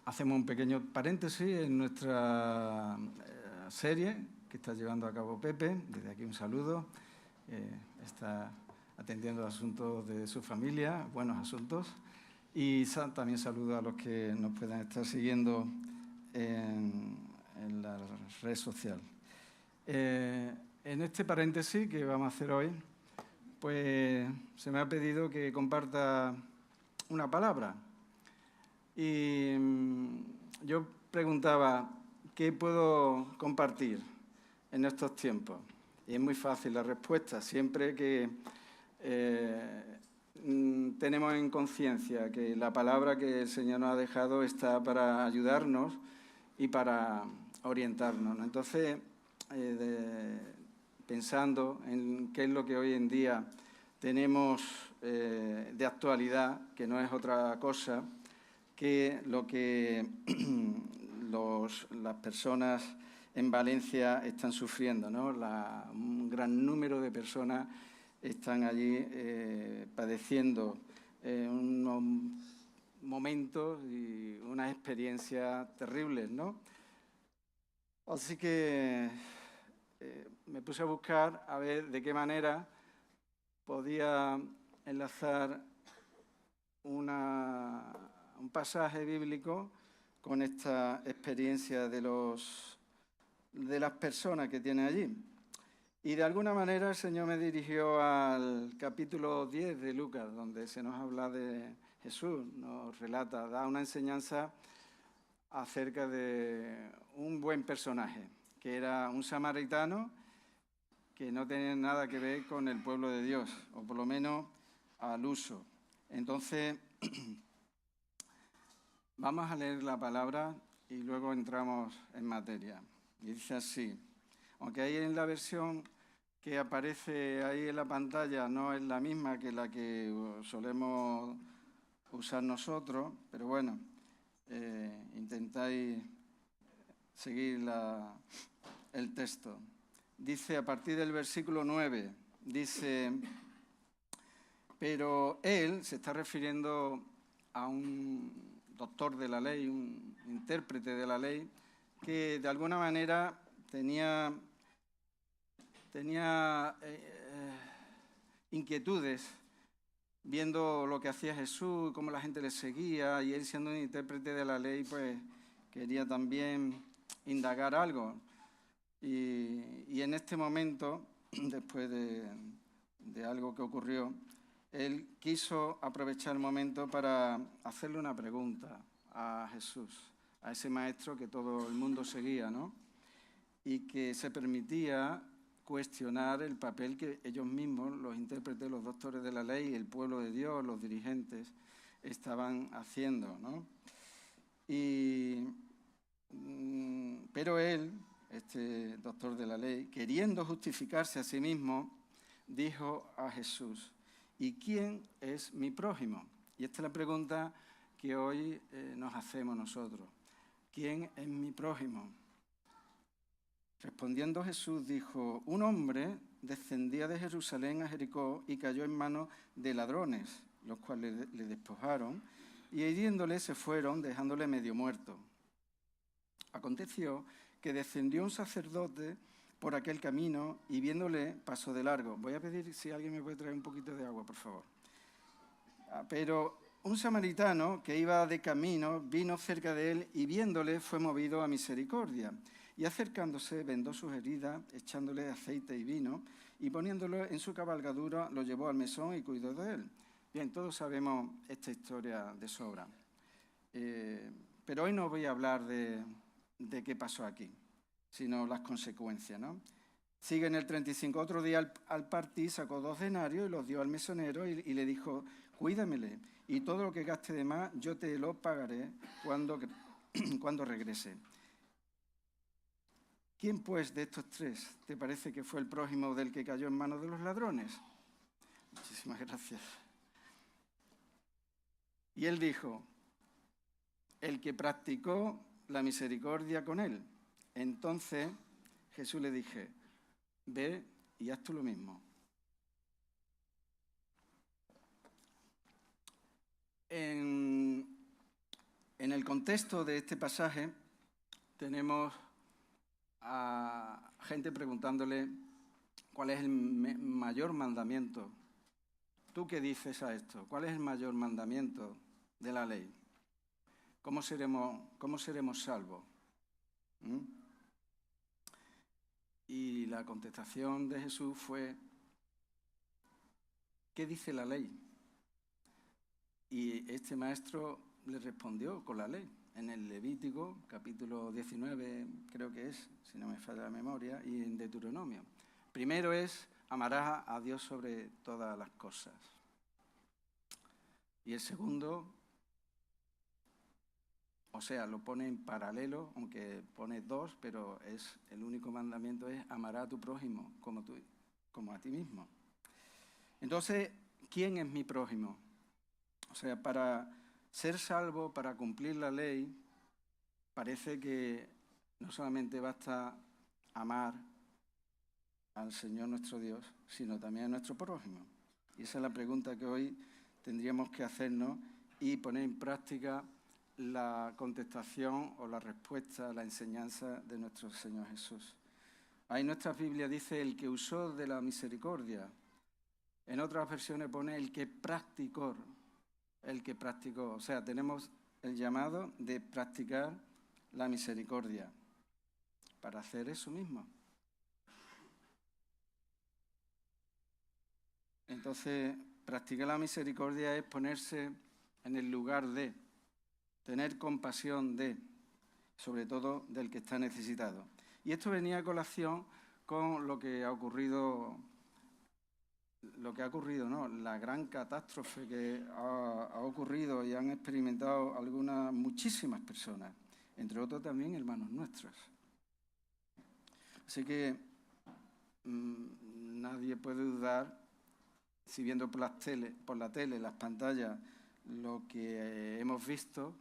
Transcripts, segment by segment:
hacemos un pequeño paréntesis en nuestra serie que está llevando a cabo Pepe. Desde aquí un saludo. Está atendiendo asuntos de su familia, buenos asuntos. Y también saludo a los que nos puedan estar siguiendo en la red social. En este paréntesis que vamos a hacer hoy, pues se me ha pedido que comparta una palabra. Y yo preguntaba, ¿qué puedo compartir en estos tiempos? Y es muy fácil la respuesta. Siempre que tenemos en conciencia que la palabra que el Señor nos ha dejado está para ayudarnos y para orientarnos, ¿no? Entonces, pensando en qué es lo que hoy en día tenemos de actualidad, que no es otra cosa que lo que las personas en Valencia están sufriendo, ¿no? Un gran número de personas están allí padeciendo unos momentos y unas experiencias terribles, ¿no? Así que me puse a buscar a ver de qué manera podía enlazar un pasaje bíblico con esta experiencia de las personas que tienen allí. Y de alguna manera el Señor me dirigió al capítulo 10 de Lucas, donde se nos habla de Jesús, nos relata, da una enseñanza acerca de un buen personaje, que era un samaritano que no tenía nada que ver con el pueblo de Dios, o por lo menos al uso. Entonces, vamos a leer la palabra y luego entramos en materia. Y dice así, aunque ahí en la versión que aparece ahí en la pantalla no es la misma que la que solemos usar nosotros, pero bueno, intentáis seguir el texto. Dice, a partir del versículo 9, dice, pero él se está refiriendo a un doctor de la ley, un intérprete de la ley, que de alguna manera tenía inquietudes viendo lo que hacía Jesús, cómo la gente le seguía, y él siendo un intérprete de la ley, pues quería también indagar algo. Y en este momento, después de algo que ocurrió, él quiso aprovechar el momento para hacerle una pregunta a Jesús, a ese maestro que todo el mundo seguía, ¿no? Y que se permitía cuestionar el papel que ellos mismos, los intérpretes, los doctores de la ley, el pueblo de Dios, los dirigentes, estaban haciendo, ¿no? Pero él, este doctor de la ley, queriendo justificarse a sí mismo, dijo a Jesús, ¿y quién es mi prójimo? Y esta es la pregunta que hoy nos hacemos nosotros. ¿Quién es mi prójimo? Respondiendo Jesús dijo, un hombre descendía de Jerusalén a Jericó y cayó en manos de ladrones, los cuales le despojaron y hiriéndole se fueron, dejándole medio muerto. Aconteció que descendió un sacerdote por aquel camino y viéndole pasó de largo. Voy a pedir si alguien me puede traer un poquito de agua, por favor. Pero un samaritano que iba de camino vino cerca de él y viéndole fue movido a misericordia. Y acercándose vendó sus heridas, echándole aceite y vino, y poniéndolo en su cabalgadura lo llevó al mesón y cuidó de él. Bien, todos sabemos esta historia de sobra. Pero hoy no voy a hablar de qué pasó aquí, sino las consecuencias, ¿no? Sigue en el 35. Otro día al partir sacó 2 denarios y los dio al mesonero y le dijo, cuídamele, y todo lo que gaste de más yo te lo pagaré cuando regrese. ¿Quién, pues, de estos 3 te parece que fue el prójimo del que cayó en manos de los ladrones? Muchísimas gracias. Y él dijo, el que practicó la misericordia con él. Entonces Jesús le dije, ve y haz tú lo mismo. En En el contexto de este pasaje tenemos a gente preguntándole cuál es el mayor mandamiento. ¿Tú qué dices a esto? ¿Cuál es el mayor mandamiento de la ley? ¿Cómo seremos salvos? ¿Mm? Y la contestación de Jesús fue: ¿qué dice la ley? Y este maestro le respondió con la ley. En el Levítico, capítulo 19, creo que es, si no me falla la memoria, y en Deuteronomio. Primero es: amarás a Dios sobre todas las cosas. Y el segundo, o sea, lo pone en paralelo, aunque pone dos, pero el único mandamiento es: amarás a tu prójimo como a ti mismo. Entonces, ¿quién es mi prójimo? O sea, para ser salvo, para cumplir la ley, parece que no solamente basta amar al Señor nuestro Dios, sino también a nuestro prójimo. Y esa es la pregunta que hoy tendríamos que hacernos y poner en práctica la contestación o la respuesta a la enseñanza de nuestro Señor Jesús. Ahí en nuestra Biblia dice: el que usó de la misericordia. En otras versiones pone: el que practicó. O sea, tenemos el llamado de practicar la misericordia para hacer eso mismo. Entonces, practicar la misericordia es ponerse en el lugar de, tener compasión de, sobre todo del que está necesitado. Y esto venía a colación con lo que ha ocurrido, ¿no? La gran catástrofe que ha ocurrido y han experimentado muchísimas personas, entre otros también hermanos nuestros. Así que nadie puede dudar, si viendo por la tele, las pantallas, lo que hemos visto,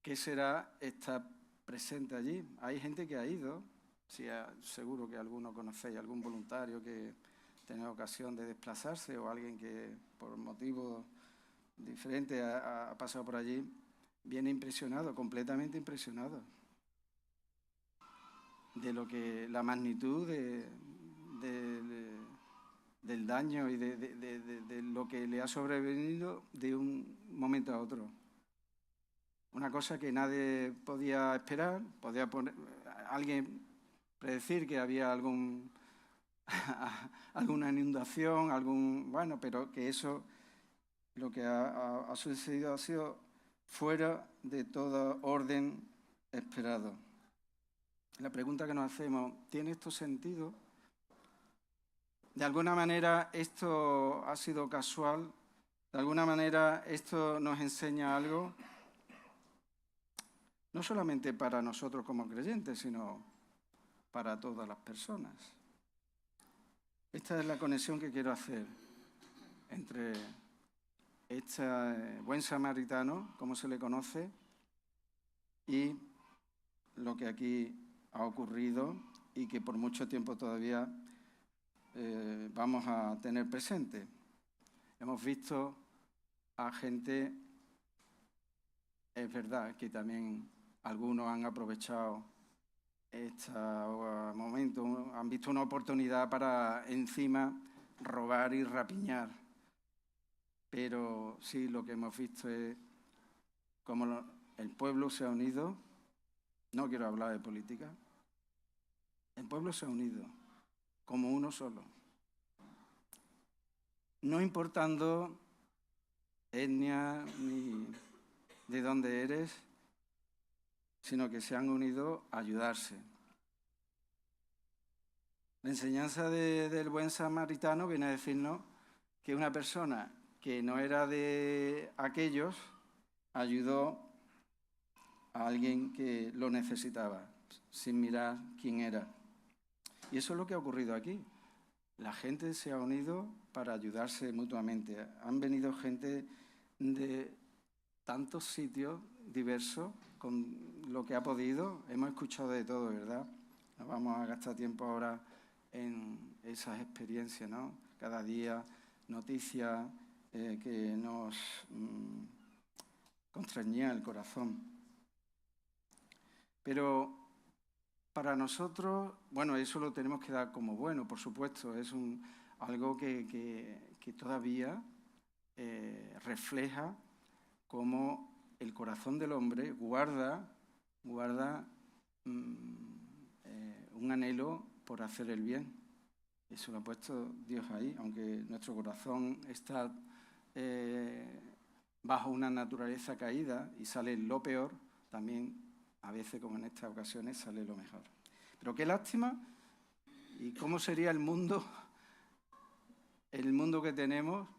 que será estar presente allí. Hay gente que ha ido, sí, seguro que alguno conocéis, algún voluntario que tiene ocasión de desplazarse o alguien que por motivos diferentes ha pasado por allí, viene impresionado, completamente impresionado de lo que la magnitud del daño y de lo que le ha sobrevenido de un momento a otro. Una cosa que nadie podía esperar, alguien predecir que había alguna inundación, pero que eso, lo que ha sucedido ha sido fuera de todo orden esperado. La pregunta que nos hacemos: ¿tiene esto sentido? ¿De alguna manera esto ha sido casual? ¿De alguna manera esto nos enseña algo? No solamente para nosotros como creyentes, sino para todas las personas. Esta es la conexión que quiero hacer entre este buen samaritano, como se le conoce, y lo que aquí ha ocurrido y que por mucho tiempo todavía vamos a tener presente. Hemos visto a gente, es verdad que también algunos han aprovechado este momento, han visto una oportunidad para encima robar y rapiñar. Pero sí, lo que hemos visto es cómo el pueblo se ha unido. No quiero hablar de política. El pueblo se ha unido como uno solo. No importando etnia ni de dónde eres, sino que se han unido a ayudarse. La enseñanza del buen samaritano viene a decirnos que una persona que no era de aquellos ayudó a alguien que lo necesitaba, sin mirar quién era. Y eso es lo que ha ocurrido aquí. La gente se ha unido para ayudarse mutuamente. Han venido gente de tantos sitios diversos con lo que ha podido. Hemos escuchado de todo, ¿verdad? No vamos a gastar tiempo ahora en esas experiencias, ¿no? Cada día noticias que nos constreñía el corazón. Pero para nosotros, bueno, eso lo tenemos que dar como bueno, por supuesto, es algo que todavía refleja cómo el corazón del hombre guarda un anhelo por hacer el bien. Eso lo ha puesto Dios ahí, aunque nuestro corazón está bajo una naturaleza caída y sale lo peor, también a veces, como en estas ocasiones, sale lo mejor. Pero qué lástima, y cómo sería el mundo que tenemos,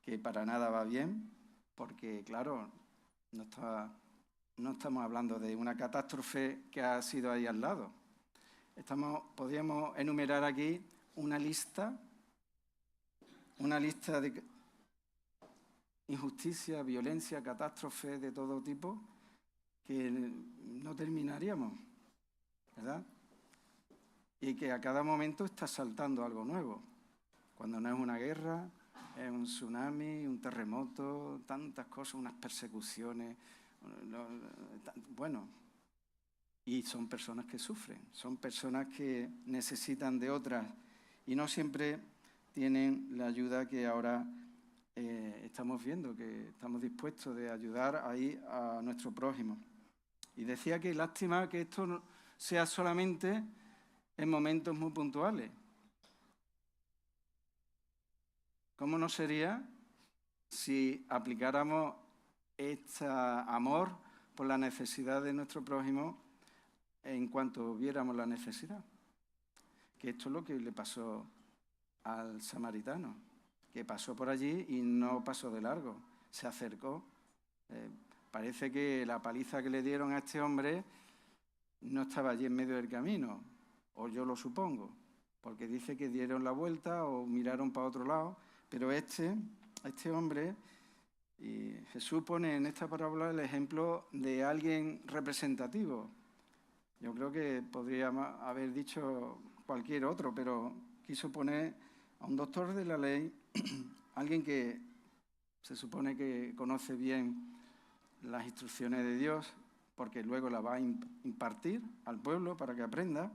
que para nada va bien, porque, claro, no estamos hablando de una catástrofe que ha sido ahí al lado. Podríamos enumerar aquí una lista de injusticia, violencia, catástrofes de todo tipo, que no terminaríamos, ¿verdad? Y que a cada momento está saltando algo nuevo. Cuando no es una guerra, es un tsunami, un terremoto, tantas cosas, unas persecuciones. Bueno, y son personas que sufren, son personas que necesitan de otras y no siempre tienen la ayuda que ahora estamos viendo, que estamos dispuestos de ayudar ahí a nuestro prójimo. Y decía que lástima que esto no sea solamente en momentos muy puntuales. ¿Cómo no sería si aplicáramos este amor por la necesidad de nuestro prójimo en cuanto viéramos la necesidad? Que esto es lo que le pasó al samaritano, que pasó por allí y no pasó de largo, se acercó. Parece que la paliza que le dieron a este hombre no estaba allí en medio del camino, o yo lo supongo, porque dice que dieron la vuelta o miraron para otro lado, pero este hombre, y Jesús pone en esta parábola el ejemplo de alguien representativo. Yo creo que podría haber dicho cualquier otro, pero quiso poner a un doctor de la ley, alguien que se supone que conoce bien las instrucciones de Dios, porque luego las va a impartir al pueblo para que aprenda,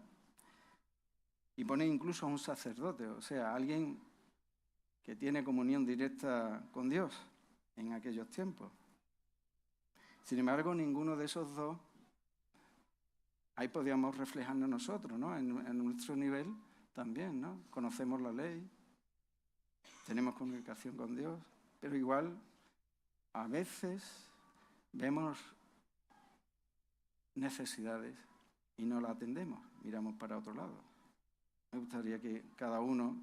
y pone incluso a un sacerdote, o sea, alguien que tiene comunión directa con Dios en aquellos tiempos. Sin embargo, ninguno de esos dos, ahí podíamos reflejarnos nosotros, ¿no? En nuestro nivel también, ¿no? Conocemos la ley, tenemos comunicación con Dios, pero igual a veces vemos necesidades y no la atendemos, miramos para otro lado. Me gustaría que cada uno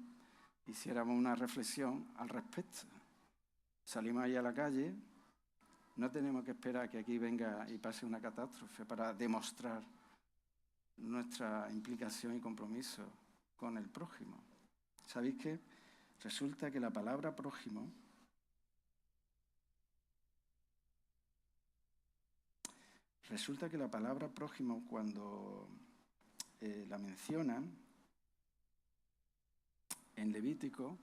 hiciéramos una reflexión al respecto. Salimos ahí a la calle, no tenemos que esperar que aquí venga y pase una catástrofe para demostrar nuestra implicación y compromiso con el prójimo. ¿Sabéis qué? Resulta que la palabra prójimo cuando la mencionan en Levítico,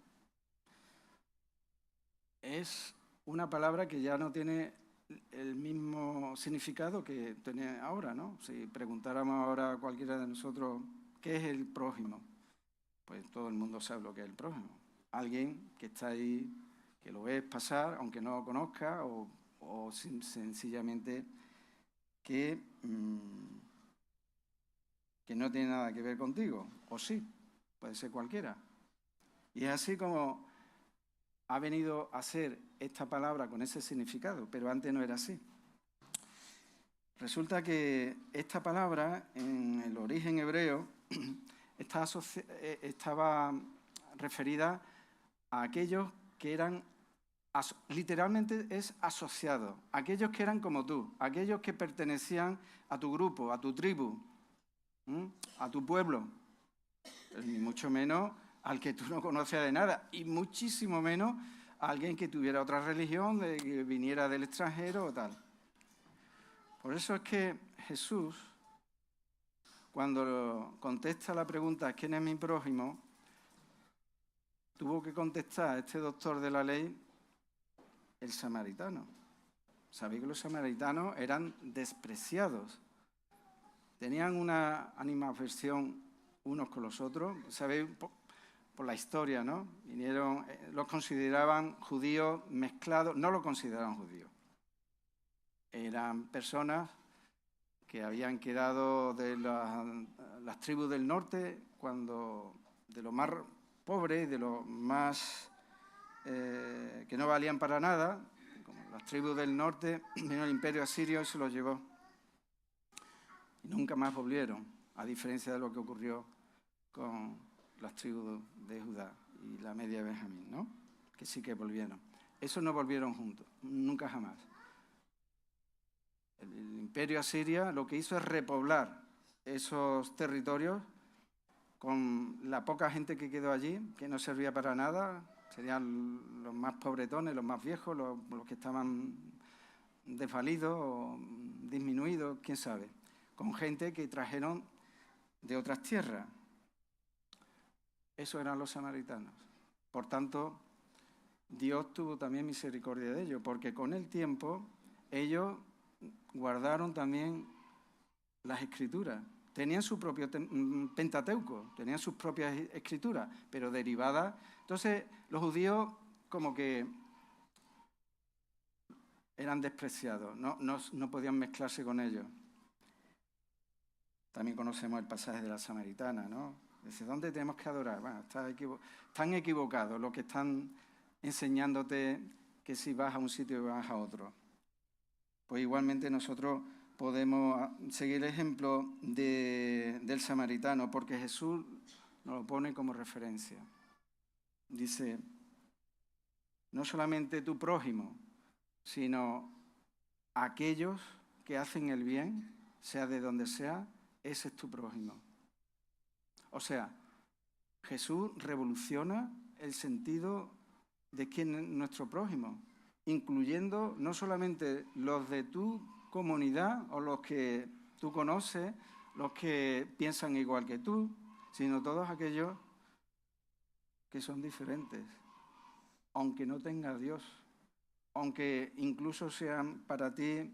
es una palabra que ya no tiene el mismo significado que tiene ahora, ¿no? Si preguntáramos ahora a cualquiera de nosotros qué es el prójimo, pues todo el mundo sabe lo que es el prójimo. Alguien que está ahí, que lo ves pasar, aunque no lo conozca, o sencillamente que no tiene nada que ver contigo, o sí, puede ser cualquiera. Y es así como ha venido a ser esta palabra con ese significado, pero antes no era así. Resulta que esta palabra, en el origen hebreo, estaba referida a aquellos que eran, literalmente es asociados, aquellos que eran como tú, aquellos que pertenecían a tu grupo, a tu tribu, a tu pueblo, ni mucho menos al que tú no conocías de nada, y muchísimo menos a alguien que tuviera otra religión, que viniera del extranjero o tal. Por eso es que Jesús, cuando contesta la pregunta ¿quién es mi prójimo?, tuvo que contestar a este doctor de la ley, el samaritano. Sabéis que los samaritanos eran despreciados. Tenían una animadversión unos con los otros. Sabéis por la historia, ¿no? Vinieron, los consideraban judíos mezclados, no los consideraban judíos. Eran personas que habían quedado de las tribus del norte, de los más pobres, de los más que no valían para nada, como las tribus del norte, vino el imperio asirio y se los llevó. Y nunca más volvieron, a diferencia de lo que ocurrió con las tribus de Judá y la media de Benjamín, ¿no? Que sí que volvieron. Esos no volvieron juntos, nunca jamás. El imperio asirio lo que hizo es repoblar esos territorios con la poca gente que quedó allí, que no servía para nada. Serían los más pobretones, los más viejos, los que estaban desvalidos o disminuidos, quién sabe, con gente que trajeron de otras tierras. Esos eran los samaritanos. Por tanto, Dios tuvo también misericordia de ellos, porque con el tiempo ellos guardaron también las escrituras. Tenían su propio Pentateuco, tenían sus propias escrituras, pero derivadas. Entonces, los judíos como que eran despreciados, no podían mezclarse con ellos. También conocemos el pasaje de la samaritana, ¿no? Dice, ¿dónde tenemos que adorar? Bueno, están equivocados los que están enseñándote que si vas a un sitio vas a otro. Pues igualmente nosotros podemos seguir el ejemplo del samaritano, porque Jesús nos lo pone como referencia. Dice, no solamente tu prójimo, sino aquellos que hacen el bien, sea de donde sea, ese es tu prójimo. O sea, Jesús revoluciona el sentido de quién es nuestro prójimo, incluyendo no solamente los de tu comunidad o los que tú conoces, los que piensan igual que tú, sino todos aquellos que son diferentes, aunque no tengas Dios, aunque incluso sean para ti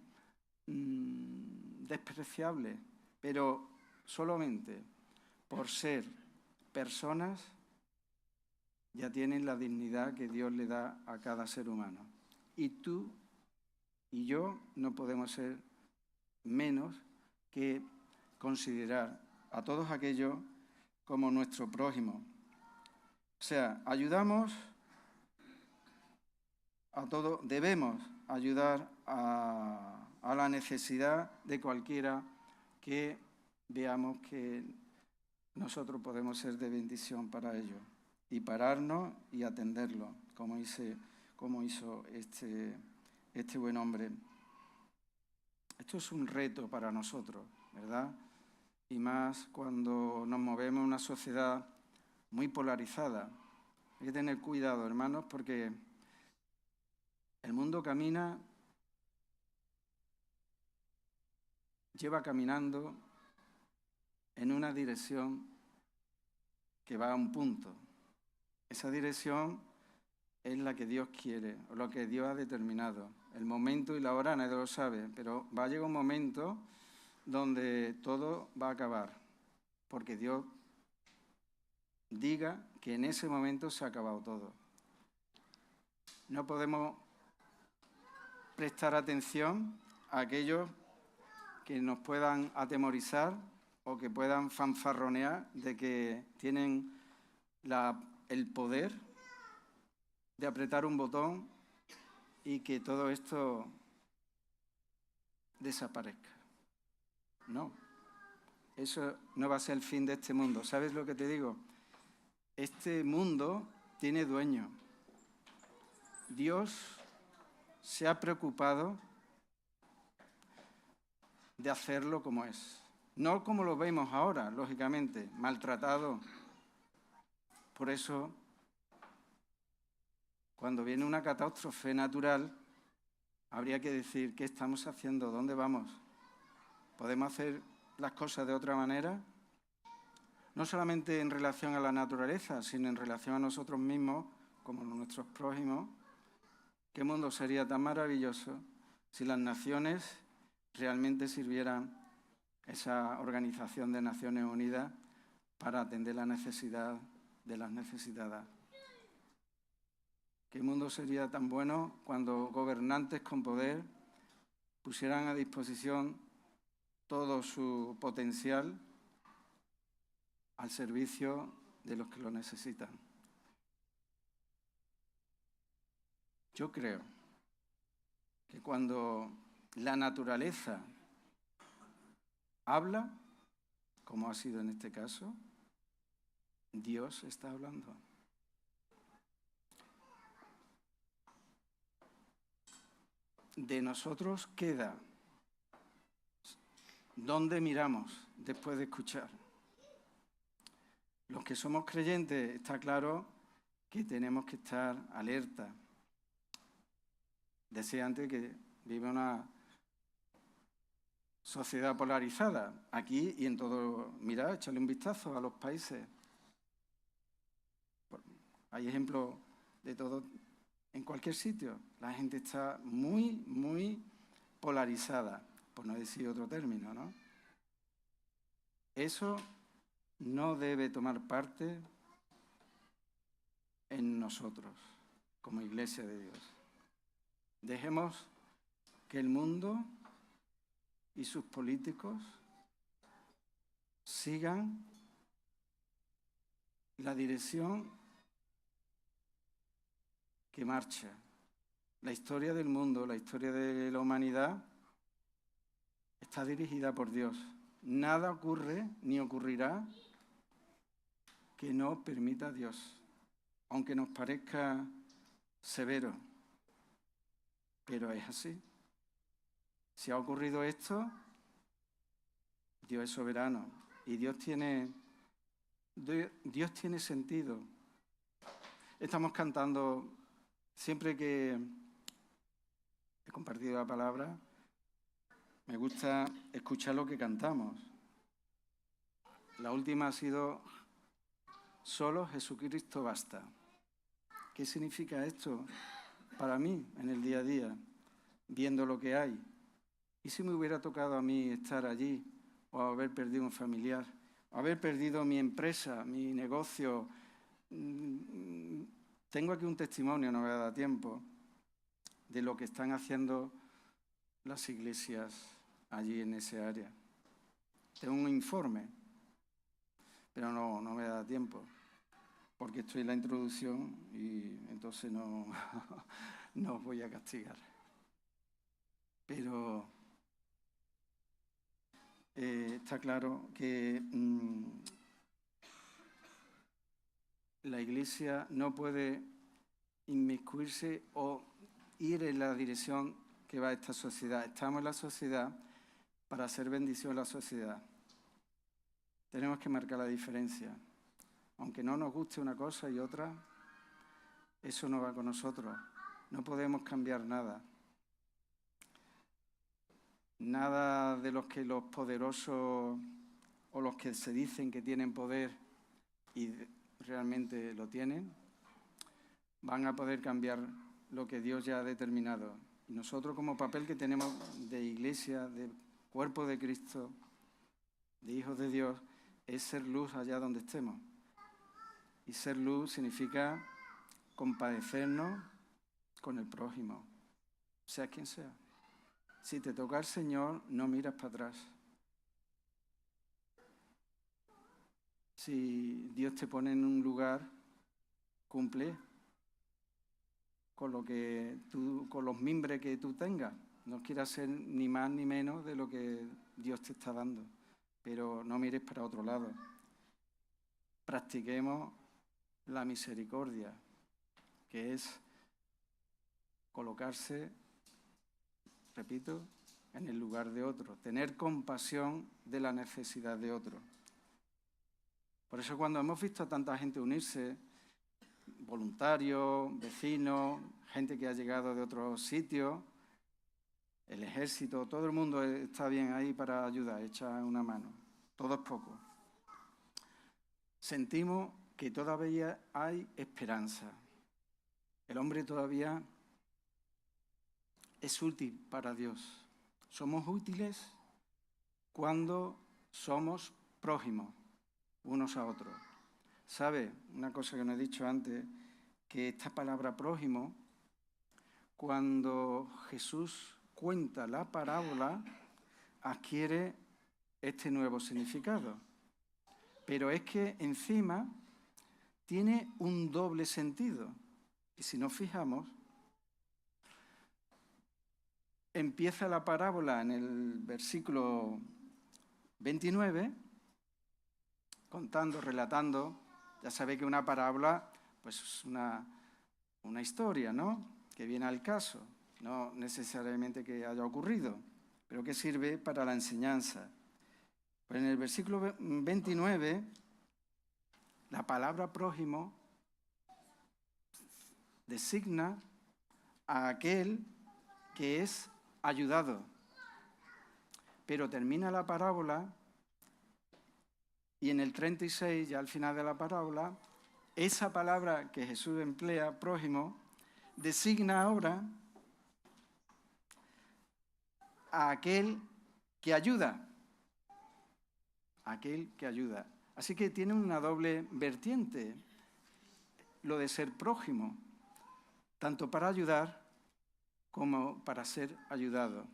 despreciables, pero solamente por ser personas ya tienen la dignidad que Dios le da a cada ser humano. Y tú y yo no podemos ser menos que considerar a todos aquellos como nuestro prójimo. O sea, ayudamos a todos, debemos ayudar a la necesidad de cualquiera que veamos que nosotros podemos ser de bendición para ellos y pararnos y atenderlo, como hizo este buen hombre. Esto es un reto para nosotros, ¿verdad? Y más cuando nos movemos en una sociedad muy polarizada. Hay que tener cuidado, hermanos, porque el mundo lleva caminando en una dirección que va a un punto. Esa dirección es la que Dios quiere, o lo que Dios ha determinado. El momento y la hora nadie lo sabe, pero va a llegar un momento donde todo va a acabar, porque Dios diga que en ese momento se ha acabado todo. No podemos prestar atención a aquellos que nos puedan atemorizar o que puedan fanfarronear de que tienen el poder de apretar un botón y que todo esto desaparezca. No, eso no va a ser el fin de este mundo. ¿Sabes lo que te digo? Este mundo tiene dueño. Dios se ha preocupado de hacerlo como es. No como lo vemos ahora, lógicamente, maltratado. Por eso, cuando viene una catástrofe natural, habría que decir, ¿qué estamos haciendo? ¿Dónde vamos? ¿Podemos hacer las cosas de otra manera? No solamente en relación a la naturaleza, sino en relación a nosotros mismos, como nuestros prójimos. ¿Qué mundo sería tan maravilloso si las naciones realmente sirvieran esa Organización de Naciones Unidas para atender la necesidad de las necesitadas. ¿Qué mundo sería tan bueno cuando gobernantes con poder pusieran a disposición todo su potencial al servicio de los que lo necesitan? Yo creo que cuando la naturaleza habla, como ha sido en este caso, Dios está hablando. De nosotros queda dónde miramos después de escuchar. Los que somos creyentes, está claro que tenemos que estar alerta, deseante que vive una sociedad polarizada, aquí y en todo. Mirad, échale un vistazo a los países. Hay ejemplos de todo, en cualquier sitio. La gente está muy, muy polarizada, por no decir otro término, ¿no? Eso no debe tomar parte en nosotros, como Iglesia de Dios. Dejemos que el mundo y sus políticos sigan la dirección que marcha. La historia del mundo, la historia de la humanidad está dirigida por Dios. Nada ocurre ni ocurrirá que no permita Dios, aunque nos parezca severo, pero es así. Si ha ocurrido esto, Dios es soberano y Dios tiene sentido. Estamos cantando, siempre que he compartido la palabra, me gusta escuchar lo que cantamos. La última ha sido Solo Jesucristo basta. ¿Qué significa esto para mí en el día a día, viendo lo que hay? ¿Y si me hubiera tocado a mí estar allí, o haber perdido un familiar, o haber perdido mi empresa, mi negocio? Tengo aquí un testimonio, no me da tiempo, de lo que están haciendo las iglesias allí en ese área. Tengo un informe, pero no me da tiempo, porque estoy en la introducción y entonces no os voy a castigar. Pero está claro que la Iglesia no puede inmiscuirse o ir en la dirección que va esta sociedad. Estamos en la sociedad para hacer bendición a la sociedad. Tenemos que marcar la diferencia. Aunque no nos guste una cosa y otra, eso no va con nosotros. No podemos cambiar nada. Nada de los que los poderosos o los que se dicen que tienen poder y realmente lo tienen, van a poder cambiar lo que Dios ya ha determinado. Y nosotros, como papel que tenemos de iglesia, de cuerpo de Cristo, de hijos de Dios, es ser luz allá donde estemos. Y ser luz significa compadecernos con el prójimo, sea quien sea. Si te toca el Señor, no miras para atrás. Si Dios te pone en un lugar, cumple con con los mimbres que tú tengas. No quieras ser ni más ni menos de lo que Dios te está dando, pero no mires para otro lado. Practiquemos la misericordia, que es colocarse, repito, en el lugar de otro, tener compasión de la necesidad de otro. Por eso cuando hemos visto a tanta gente unirse, voluntarios, vecinos, gente que ha llegado de otros sitios, el ejército, todo el mundo está bien ahí para ayudar, echa una mano, todo es poco. Sentimos que todavía hay esperanza. El hombre todavía es útil para Dios. Somos útiles cuando somos prójimos unos a otros. ¿Sabe? Una cosa que no he dicho antes, que esta palabra prójimo, cuando Jesús cuenta la parábola, adquiere este nuevo significado. Pero es que encima tiene un doble sentido. Y si nos fijamos, empieza la parábola en el versículo 29, contando, relatando. Ya sabe que una parábola pues es una historia, ¿no?, que viene al caso, no necesariamente que haya ocurrido, pero que sirve para la enseñanza. Pues en el versículo 29, la palabra prójimo designa a aquel que es ayudado. Pero termina la parábola y en el 36, ya al final de la parábola, esa palabra que Jesús emplea, prójimo, designa ahora a aquel que ayuda. Aquel que ayuda. Así que tiene una doble vertiente, lo de ser prójimo, tanto para ayudar como para ser ayudado.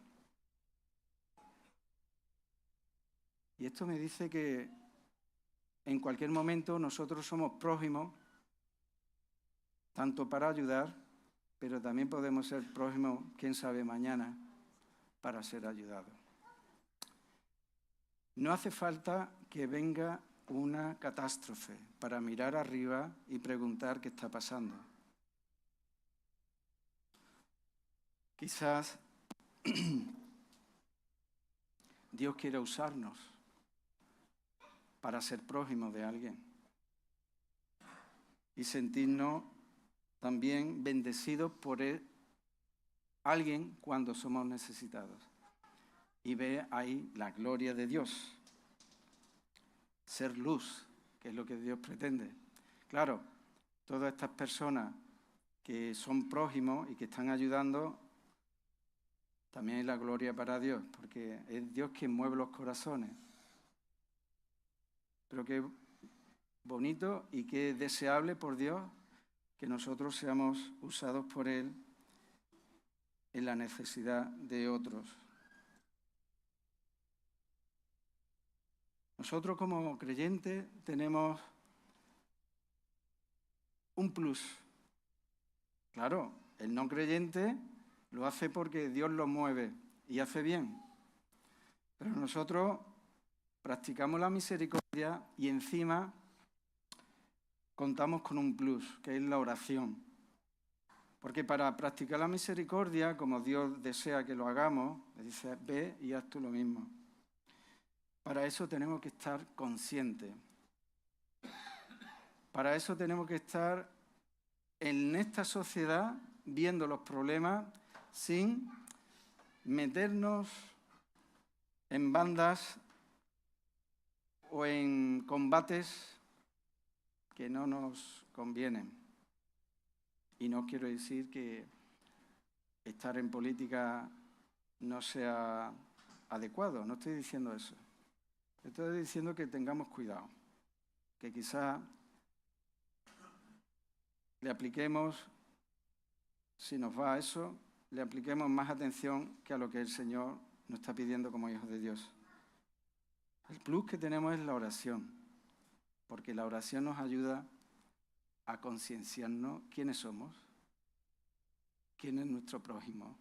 Y esto me dice que en cualquier momento nosotros somos prójimos, tanto para ayudar, pero también podemos ser prójimos, quién sabe, mañana, para ser ayudados. No hace falta que venga una catástrofe para mirar arriba y preguntar qué está pasando. Quizás Dios quiere usarnos para ser prójimos de alguien y sentirnos también bendecidos por alguien cuando somos necesitados. Y ve ahí la gloria de Dios. Ser luz, que es lo que Dios pretende. Claro, todas estas personas que son prójimos y que están ayudando, también es la gloria para Dios, porque es Dios quien mueve los corazones. Pero qué bonito y qué deseable por Dios que nosotros seamos usados por Él en la necesidad de otros. Nosotros como creyentes tenemos un plus. Claro, el no creyente lo hace porque Dios lo mueve y hace bien. Pero nosotros practicamos la misericordia y encima contamos con un plus, que es la oración. Porque para practicar la misericordia, como Dios desea que lo hagamos, le dice, ve y haz tú lo mismo. Para eso tenemos que estar conscientes. Para eso tenemos que estar en esta sociedad viendo los problemas sin meternos en bandas o en combates que no nos convienen. Y no quiero decir que estar en política no sea adecuado, no estoy diciendo eso. Estoy diciendo que tengamos cuidado, que quizá le apliquemos, si nos va a eso, le apliquemos más atención que a lo que el Señor nos está pidiendo como hijos de Dios. El plus que tenemos es la oración, porque la oración nos ayuda a concienciarnos quiénes somos, quién es nuestro prójimo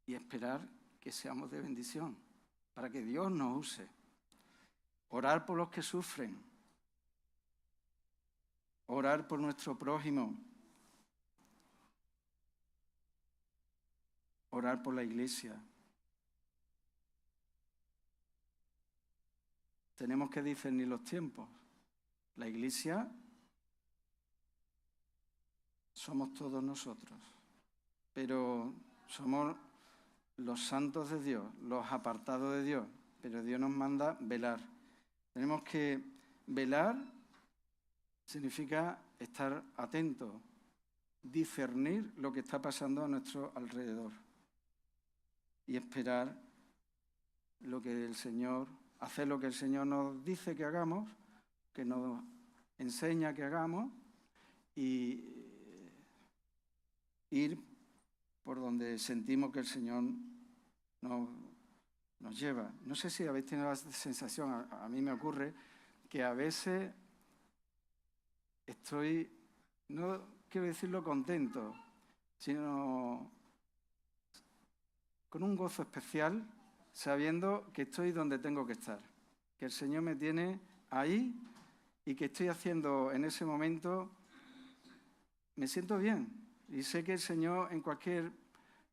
y esperar que seamos de bendición, para que Dios nos use. Orar por los que sufren, orar por nuestro prójimo, orar por la iglesia. Tenemos que discernir los tiempos. La iglesia somos todos nosotros, pero somos los santos de Dios, los apartados de Dios, pero Dios nos manda velar. Tenemos que velar, significa estar atentos, discernir lo que está pasando a nuestro alrededor y esperar lo que el Señor, hacer lo que el Señor nos dice que hagamos, que nos enseña que hagamos, y ir por donde sentimos que el Señor nos lleva. No sé si habéis tenido la sensación, a mí me ocurre, que a veces estoy, no quiero decirlo contento, sino con un gozo especial, sabiendo que estoy donde tengo que estar, que el Señor me tiene ahí y que estoy haciendo en ese momento, me siento bien. Y sé que el Señor en cualquier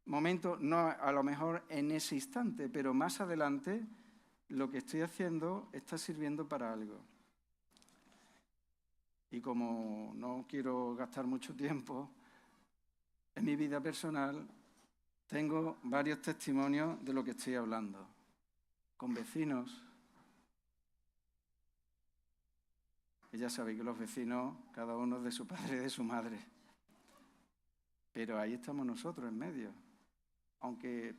momento, no a lo mejor en ese instante, pero más adelante, lo que estoy haciendo está sirviendo para algo. Y como no quiero gastar mucho tiempo, en mi vida personal tengo varios testimonios de lo que estoy hablando, con vecinos. Y ya sabéis que los vecinos, cada uno es de su padre y de su madre. Pero ahí estamos nosotros en medio, aunque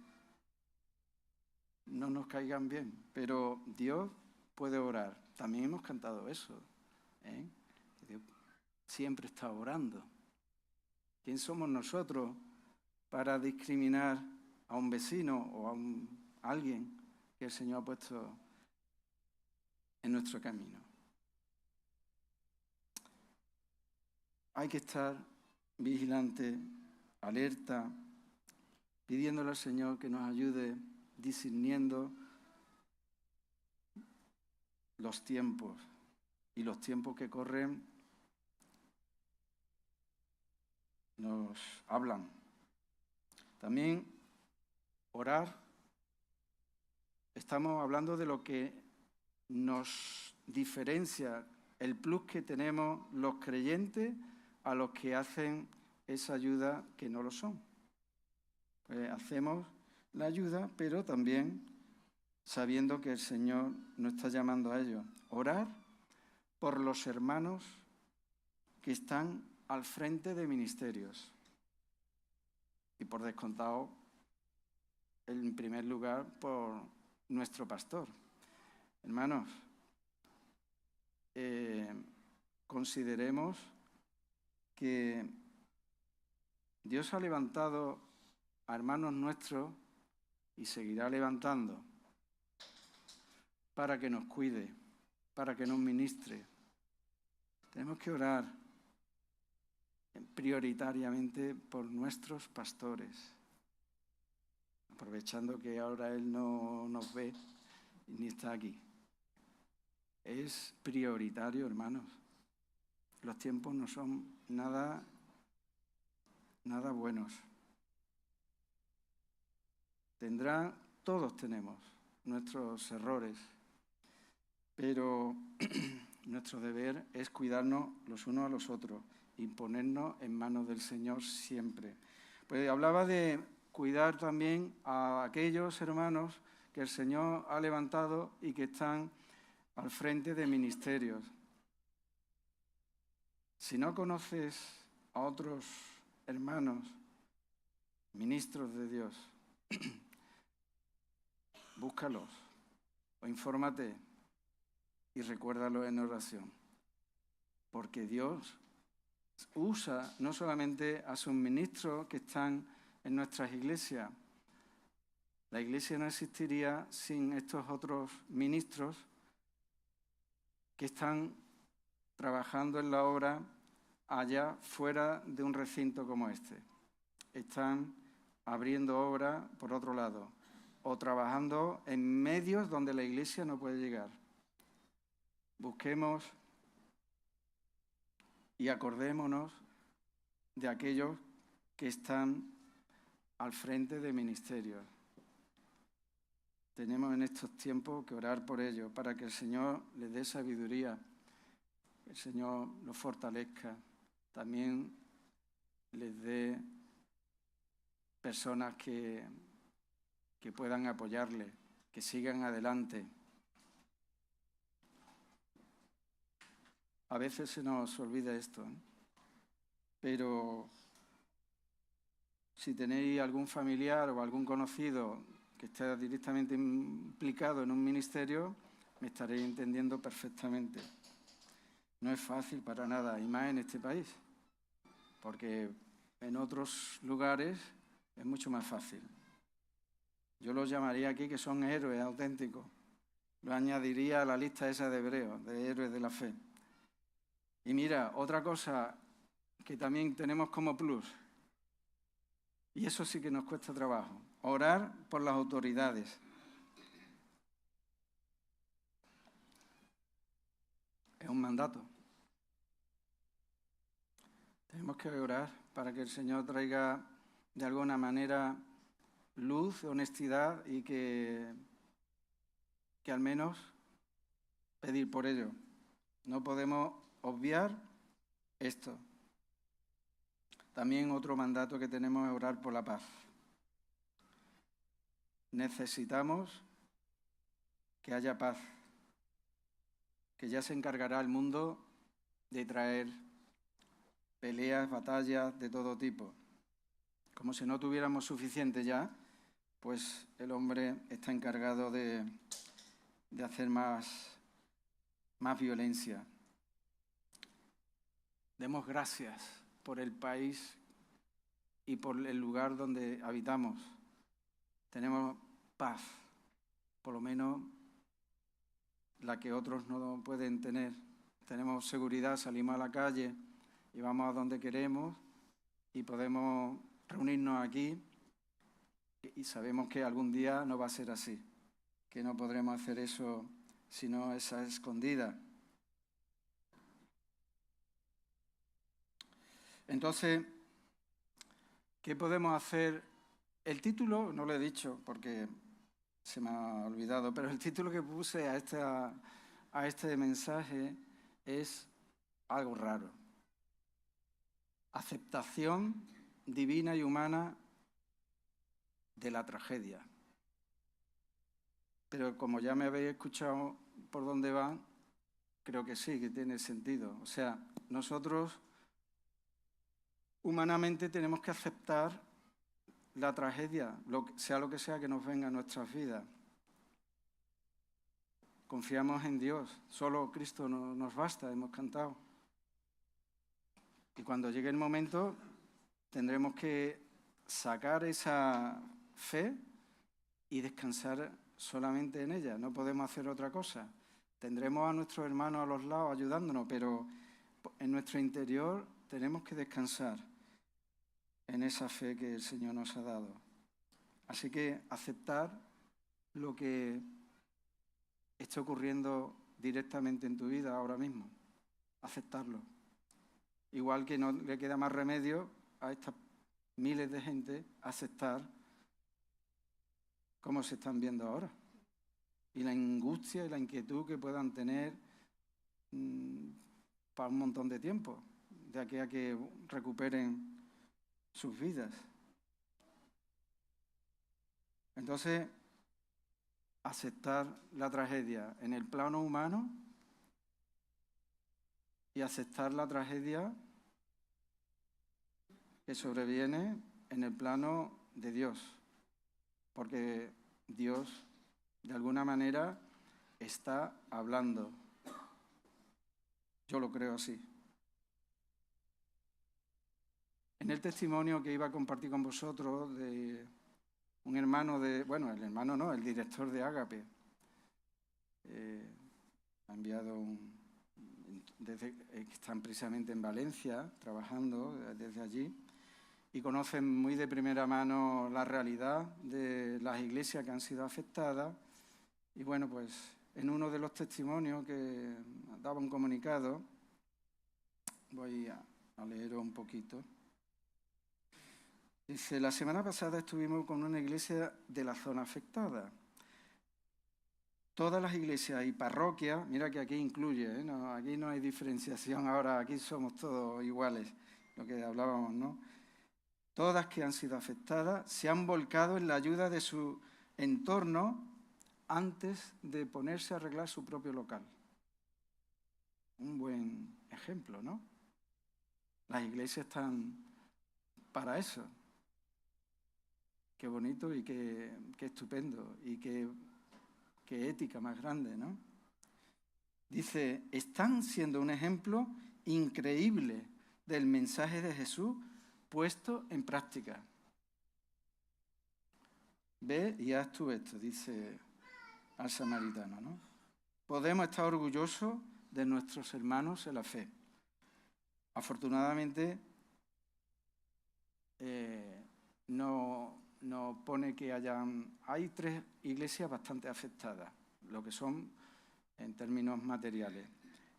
no nos caigan bien. Pero Dios puede orar. También hemos cantado eso, ¿eh? Dios siempre está orando. ¿Quién somos nosotros para discriminar a un vecino o a alguien que el Señor ha puesto en nuestro camino? Hay que estar vigilante, alerta, pidiéndole al Señor que nos ayude discerniendo los tiempos, y los tiempos que corren nos hablan. También orar, estamos hablando de lo que nos diferencia, el plus que tenemos los creyentes a los que hacen esa ayuda que no lo son. Pues hacemos la ayuda, pero también sabiendo que el Señor nos está llamando a ello. Orar por los hermanos que están al frente de ministerios. Y por descontado, en primer lugar, por nuestro pastor. Hermanos, consideremos que Dios ha levantado a hermanos nuestros y seguirá levantando para que nos cuide, para que nos ministre. Tenemos que orar prioritariamente por nuestros pastores, aprovechando que ahora Él no nos ve ni está aquí. Es prioritario, hermanos. Los tiempos no son nada buenos. Todos tenemos nuestros errores, pero nuestro deber es cuidarnos los unos a los otros y ponernos en manos del Señor siempre. Pues hablaba de cuidar también a aquellos hermanos que el Señor ha levantado y que están al frente de ministerios. Si no conoces a otros hermanos, ministros de Dios, búscalos o infórmate y recuérdalo en oración. Porque Dios usa no solamente a sus ministros que están en nuestras iglesias. La iglesia no existiría sin estos otros ministros que están trabajando en la obra allá fuera de un recinto como este. Están abriendo obra por otro lado o trabajando en medios donde la iglesia no puede llegar. Busquemos y acordémonos de aquellos que están al frente de ministerios. Tenemos en estos tiempos que orar por ellos para que el Señor les dé sabiduría, que el Señor los fortalezca, también les dé personas que puedan apoyarles, que sigan adelante. A veces se nos olvida esto, ¿eh? Pero si tenéis algún familiar o algún conocido que esté directamente implicado en un ministerio, me estaréis entendiendo perfectamente. No es fácil para nada, y más en este país, porque en otros lugares es mucho más fácil. Yo los llamaría aquí que son héroes auténticos. Lo añadiría a la lista esa de hebreos, de héroes de la fe. Y mira, otra cosa que también tenemos como plus, y eso sí que nos cuesta trabajo, orar por las autoridades. Es un mandato. Tenemos que orar para que el Señor traiga de alguna manera luz, honestidad y que al menos pedir por ello. No podemos obviar esto. También otro mandato que tenemos es orar por la paz. Necesitamos que haya paz, que ya se encargará el mundo de traer peleas, batallas de todo tipo. Como si no tuviéramos suficiente ya, pues el hombre está encargado de hacer más violencia. Demos gracias por el país y por el lugar donde habitamos. Tenemos paz, por lo menos la que otros no pueden tener. Tenemos seguridad, salimos a la calle y vamos a donde queremos y podemos reunirnos aquí y sabemos que algún día no va a ser así, que no podremos hacer eso sino esa escondida. Entonces, ¿qué podemos hacer? El título, no lo he dicho porque se me ha olvidado, pero el título que puse a este mensaje es algo raro. Aceptación divina y humana de la tragedia. Pero como ya me habéis escuchado por dónde va, creo que sí, que tiene sentido. O sea, nosotros humanamente tenemos que aceptar la tragedia, sea lo que sea que nos venga a nuestras vidas. Confiamos en Dios, solo Cristo nos basta, hemos cantado. Y cuando llegue el momento tendremos que sacar esa fe y descansar solamente en ella, no podemos hacer otra cosa. Tendremos a nuestros hermanos a los lados ayudándonos, pero en nuestro interior tenemos que descansar en esa fe que el Señor nos ha dado. Así que aceptar lo que está ocurriendo directamente en tu vida ahora mismo, aceptarlo. Igual que no le queda más remedio a estas miles de gente aceptar cómo se están viendo ahora. Y la angustia y la inquietud que puedan tener para un montón de tiempo, de aquí a que recuperen sus vidas. Entonces, aceptar la tragedia en el plano humano y aceptar la tragedia que sobreviene en el plano de Dios, porque Dios, de alguna manera, está hablando. Yo lo creo así. En el testimonio que iba a compartir con vosotros de un hermano el director de Ágape, ha enviado que están precisamente en Valencia, trabajando desde allí, y conocen muy de primera mano la realidad de las iglesias que han sido afectadas. Y bueno, pues en uno de los testimonios que daba un comunicado, voy a leer un poquito. Dice, la semana pasada estuvimos con una iglesia de la zona afectada. Todas las iglesias y parroquias, mira que aquí incluye, no, aquí no hay diferenciación ahora, aquí somos todos iguales, lo que hablábamos, ¿no? Todas que han sido afectadas se han volcado en la ayuda de su entorno antes de ponerse a arreglar su propio local. Un buen ejemplo, ¿no? Las iglesias están para eso, qué bonito y qué estupendo y qué ética más grande, ¿no? Dice, están siendo un ejemplo increíble del mensaje de Jesús puesto en práctica. Ve y haz tú esto, dice al samaritano, ¿no? Podemos estar orgullosos de nuestros hermanos en la fe. Afortunadamente, no pone que hay 3 iglesias bastante afectadas, lo que son en términos materiales,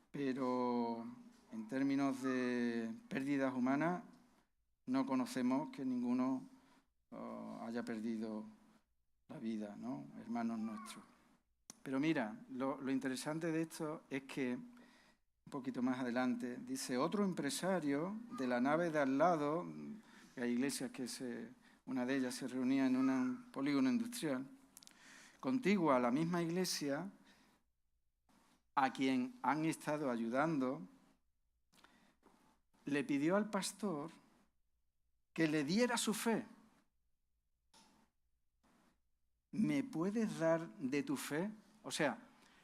pero en términos de pérdidas humanas no conocemos que ninguno haya perdido la vida, ¿no? Hermanos nuestros. Pero mira, lo interesante de esto es que, un poquito más adelante, dice, otro empresario de la nave de al lado, que hay iglesias una de ellas se reunía en un polígono industrial, contigua a la misma iglesia, a quien han estado ayudando, le pidió al pastor que le diera su fe. ¿Me puedes dar de tu fe? O sea,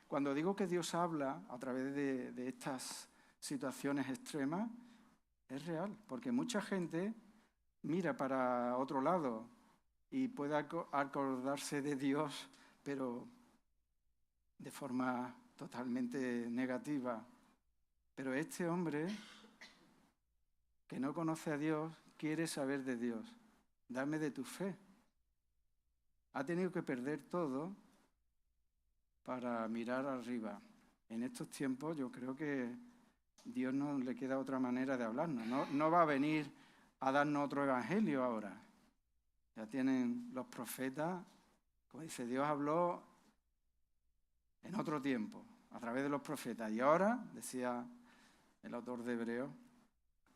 cuando digo que Dios habla a través de estas situaciones extremas, es real, porque mucha gente mira para otro lado y puede acordarse de Dios, pero de forma totalmente negativa. Pero este hombre, que no conoce a Dios, quiere saber de Dios. Dame de tu fe. Ha tenido que perder todo para mirar arriba. En estos tiempos yo creo que Dios no le queda otra manera de hablarnos. No va a venir a darnos otro evangelio ahora. Ya tienen los profetas, como dice, Dios habló en otro tiempo, a través de los profetas. Y ahora, decía el autor de Hebreos,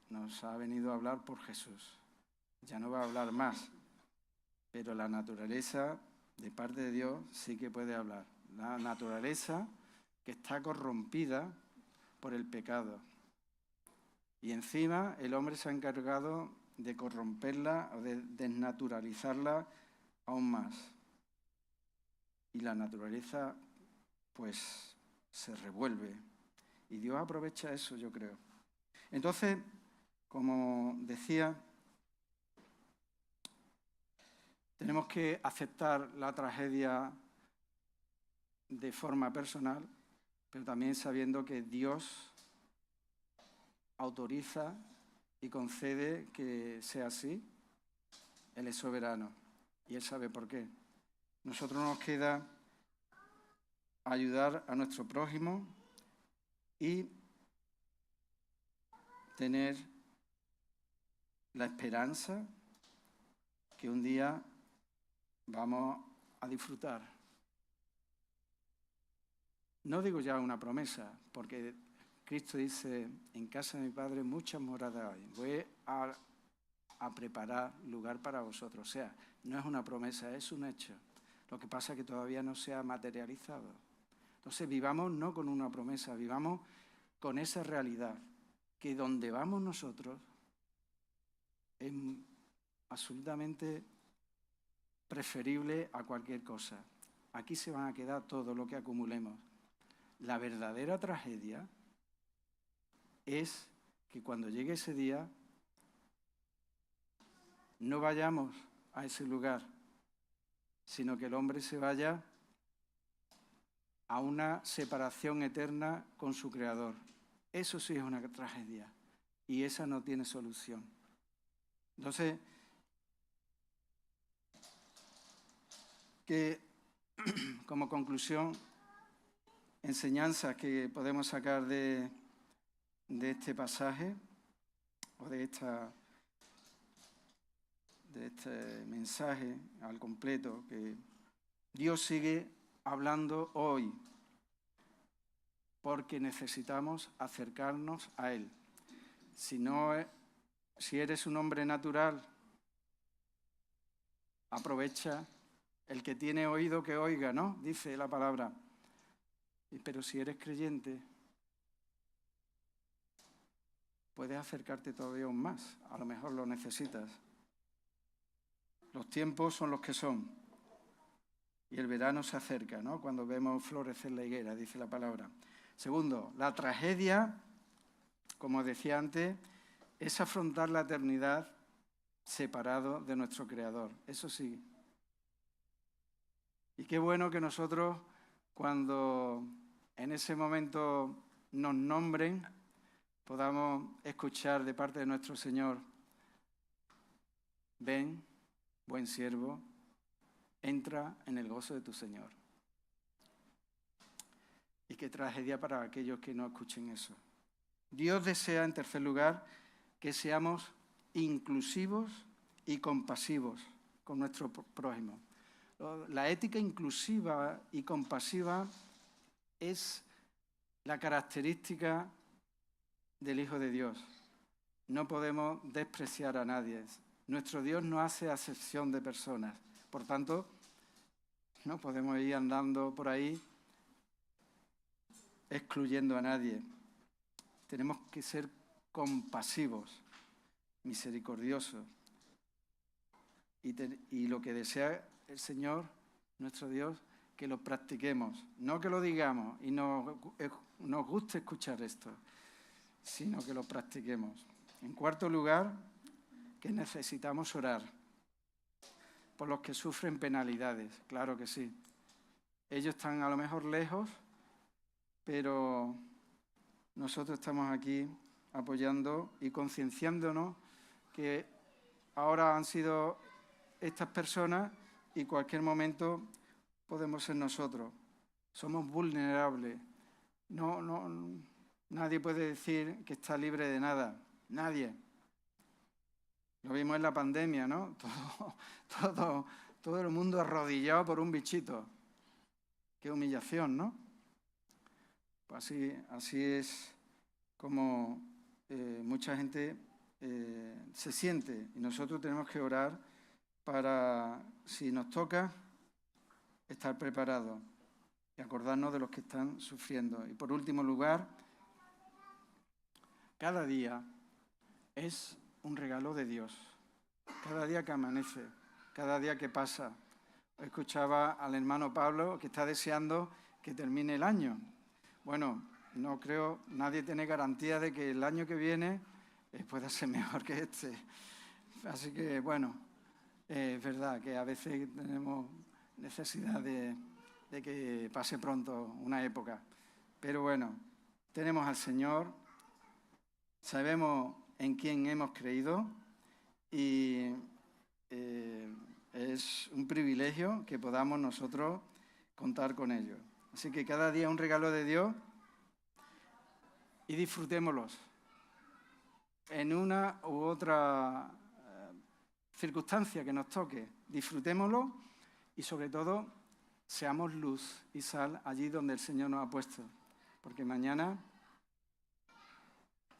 nos ha venido a hablar por Jesús. Ya no va a hablar más, pero la naturaleza de parte de Dios sí que puede hablar. La naturaleza que está corrompida por el pecado. Y encima el hombre se ha encargado de corromperla o de desnaturalizarla aún más. Y la naturaleza, pues, se revuelve. Y Dios aprovecha eso, yo creo. Entonces, como decía, tenemos que aceptar la tragedia de forma personal, pero también sabiendo que Dios autoriza y concede que sea así. Él es soberano y Él sabe por qué. Nosotros nos queda ayudar a nuestro prójimo y tener la esperanza que un día vamos a disfrutar. No digo ya una promesa, porque Cristo dice, en casa de mi Padre muchas moradas hay. Voy a preparar lugar para vosotros. O sea, no es una promesa, es un hecho. Lo que pasa es que todavía no se ha materializado. Entonces vivamos no con una promesa, vivamos con esa realidad, que donde vamos nosotros es absolutamente preferible a cualquier cosa. Aquí se van a quedar todo lo que acumulemos. La verdadera tragedia es que cuando llegue ese día no vayamos a ese lugar, sino que el hombre se vaya a una separación eterna con su Creador. Eso sí es una tragedia y esa no tiene solución. Entonces, que como conclusión, enseñanzas que podemos sacar de este pasaje o de este mensaje al completo, que Dios sigue hablando hoy porque necesitamos acercarnos a Él. Si eres un hombre natural, aprovecha. El que tiene oído que oiga, ¿no? Dice la palabra. Pero si eres creyente, puedes acercarte todavía aún más. A lo mejor lo necesitas. Los tiempos son los que son. Y el verano se acerca, ¿no? Cuando vemos florecer la higuera, dice la palabra. Segundo, la tragedia, como decía antes, es afrontar la eternidad separado de nuestro Creador. Eso sí. Y qué bueno que nosotros, cuando en ese momento nos nombren, podamos escuchar de parte de nuestro Señor: ven, buen siervo, entra en el gozo de tu Señor. Y qué tragedia para aquellos que no escuchen eso. Dios desea, en tercer lugar, que seamos inclusivos y compasivos con nuestro prójimo. La ética inclusiva y compasiva es la característica del Hijo de Dios. No podemos despreciar a nadie. Nuestro Dios no hace acepción de personas. Por tanto, no podemos ir andando por ahí excluyendo a nadie. Tenemos que ser compasivos, misericordiosos. Y lo que desea el Señor, nuestro Dios, que lo practiquemos. No que lo digamos y nos guste escuchar esto, sino que lo practiquemos. En cuarto lugar, que necesitamos orar por los que sufren penalidades. Claro que sí. Ellos están a lo mejor lejos, pero nosotros estamos aquí apoyando y concienciándonos que ahora han sido estas personas y cualquier momento podemos ser nosotros. Somos vulnerables. Nadie puede decir que está libre de nada. Nadie. Lo vimos en la pandemia, ¿no? Todo el mundo arrodillado por un bichito. Qué humillación, ¿no? Pues así es como mucha gente se siente. Y nosotros tenemos que orar para, si nos toca, estar preparados y acordarnos de los que están sufriendo. Y por último lugar, cada día es un regalo de Dios. Cada día que amanece, cada día que pasa. Escuchaba al hermano Pablo que está deseando que termine el año. Bueno, no creo, nadie tiene garantía de que el año que viene pueda ser mejor que este. Así que, bueno, es verdad que a veces tenemos necesidad de que pase pronto una época. Pero bueno, tenemos al Señor, sabemos en quién hemos creído y es un privilegio que podamos nosotros contar con ellos. Así que cada día es un regalo de Dios y disfrutémoslos en una u otra circunstancia que nos toque. Disfrutémoslo y sobre todo seamos luz y sal allí donde el Señor nos ha puesto, porque mañana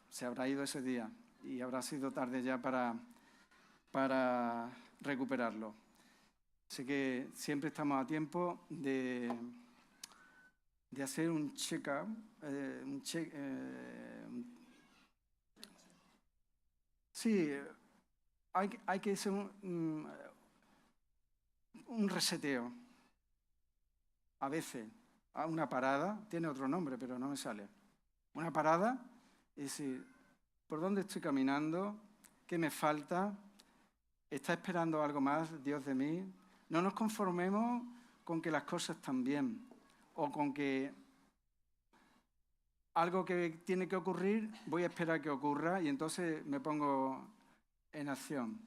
se habrá ido ese día y habrá sido tarde ya para recuperarlo. Así que siempre estamos a tiempo de hacer un check-up, sí, hay que hacer un reseteo. A veces, una parada, tiene otro nombre, pero no me sale. Una parada es decir, ¿por dónde estoy caminando? ¿Qué me falta? ¿Está esperando algo más Dios de mí? No nos conformemos con que las cosas están bien o con que algo que tiene que ocurrir, voy a esperar que ocurra y entonces me pongo en acción.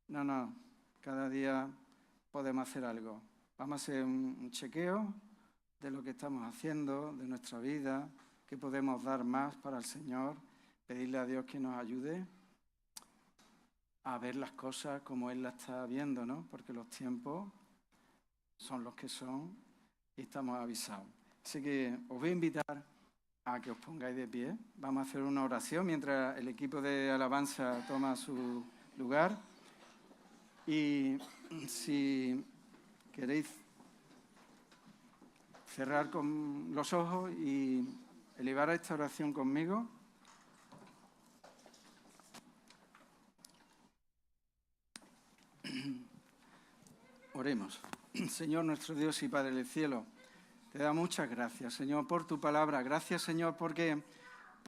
No, cada día podemos hacer algo. Vamos a hacer un chequeo de lo que estamos haciendo, de nuestra vida, que podemos dar más para el Señor, pedirle a Dios que nos ayude a ver las cosas como Él las está viendo, ¿no? Porque los tiempos son los que son y estamos avisados. Así que os voy a invitar a que os pongáis de pie. Vamos a hacer una oración mientras el equipo de alabanza toma su lugar. Y si queréis cerrar con los ojos y elevar esta oración conmigo. Oremos. Señor nuestro Dios y Padre del cielo, te da muchas gracias, Señor, por tu palabra. Gracias, Señor, porque